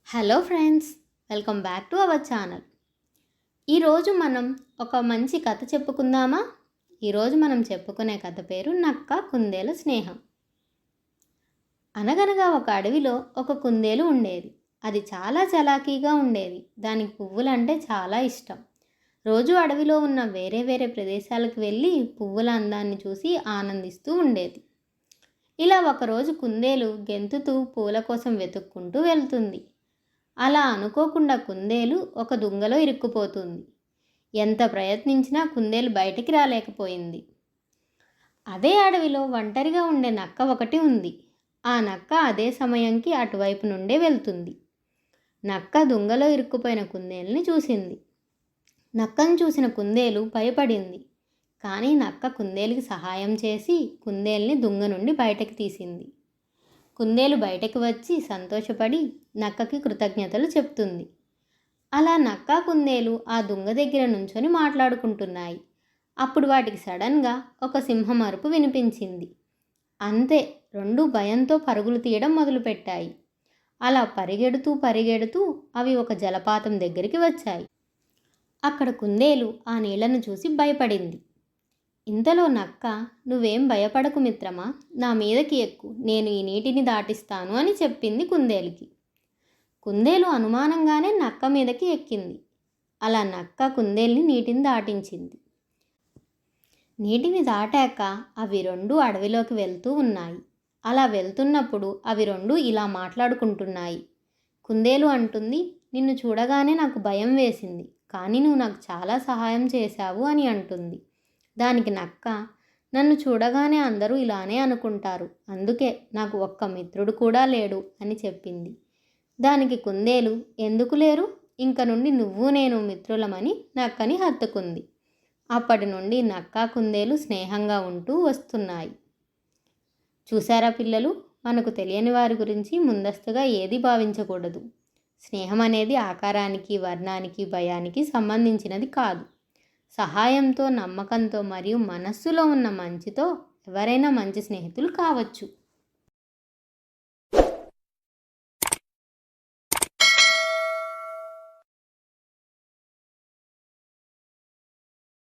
Hello friends, welcome back to our channel. ఈరోజు మనం ఒక మంచి కథ చెప్పుకుందామా? ఈరోజు మనం చెప్పుకునే కథ పేరు నక్క కుందేలు స్నేహం. అనగనగా ఒక అడవిలో ఒక కుందేలు ఉండేది. అది చాలా చలాకీగా ఉండేది. దానికి పువ్వులంటే చాలా ఇష్టం. రోజు అడవిలో ఉన్న వేరే వేరే ప్రదేశాలకు వెళ్ళి పువ్వుల అందాన్ని చూసి ఆనందిస్తూ ఉండేది. ఇలా ఒకరోజు కుందేలు గెంతుతూ పూల కోసం వెతుక్కుంటూ వెళ్తుంది. అలా అనుకోకుండా కుందేలు ఒక దుంగలో ఇరుక్కుపోతుంది. ఎంత ప్రయత్నించినా కుందేలు బయటికి రాలేకపోయింది. అదే అడవిలో ఒంటరిగా ఉండే నక్క ఒకటి ఉంది. ఆ నక్క అదే సమయంకి అటువైపు నుండే వెళ్తుంది. నక్క దుంగలో ఇరుక్కుపోయిన కుందేలుని చూసింది. నక్కను చూసిన కుందేలు భయపడింది. కానీ నక్క కుందేలుకి సహాయం చేసి కుందేలుని దుంగ నుండి బయటకు తీసింది. కుందేలు బయటకు వచ్చి సంతోషపడి నక్కకి కృతజ్ఞతలు చెప్తుంది. అలా నక్క కుందేలు ఆ దుంగ దగ్గర నుంచొని మాట్లాడుకుంటున్నాయి. అప్పుడు వాటికి సడన్గా ఒక సింహం అరుపు వినిపించింది. అంతే, రెండు భయంతో పరుగులు తీయడం మొదలుపెట్టాయి. అలా పరిగెడుతూ పరిగెడుతూ అవి ఒక జలపాతం దగ్గరికి వచ్చాయి. అక్కడ కుందేలు ఆ నీళ్లను చూసి భయపడింది. ఇంతలో నక్క, "నువ్వేం భయపడకు మిత్రమా, నా మీదకి ఎక్కు, నేను ఈ నీటిని దాటిస్తాను" అని చెప్పింది కుందేలుకి. కుందేలు అనుమానంగానే నక్క మీదకి ఎక్కింది. అలా నక్క కుందేలుని నీటిని దాటించింది. నీటిని దాటాక అవి రెండు అడవిలోకి వెళ్తూ ఉన్నాయి. అలా వెళ్తున్నప్పుడు అవి రెండు ఇలా మాట్లాడుకుంటున్నాయి. కుందేలు అంటుంది, "నిన్ను చూడగానే నాకు భయం వేసింది, కానీ నువ్వు నాకు చాలా సహాయం చేశావు" అని అంటుంది. దానికి నక్క, "నన్ను చూడగానే అందరూ ఇలానే అనుకుంటారు, అందుకే నాకు ఒక్క మిత్రుడు కూడా లేడు" అని చెప్పింది. దానికి కుందేలు, "ఎందుకు లేరు? ఇంక నుండి నువ్వు నేను మిత్రులమని" నక్కని హత్తుకుంది. అప్పటి నుండి నక్క కుందేలు స్నేహంగా ఉంటూ వస్తున్నాయి. చూసారా పిల్లలు, మనకు తెలియని వారి గురించి ముందస్తుగా ఏది భావించకూడదు. స్నేహం అనేది ఆకారానికి, వర్ణానికి, భయానికి సంబంధించినది కాదు. సహాయంతో, నమ్మకంతో మరియు మనస్సులో ఉన్న మంచితో ఎవరైనా మంచి స్నేహితులు కావచ్చు.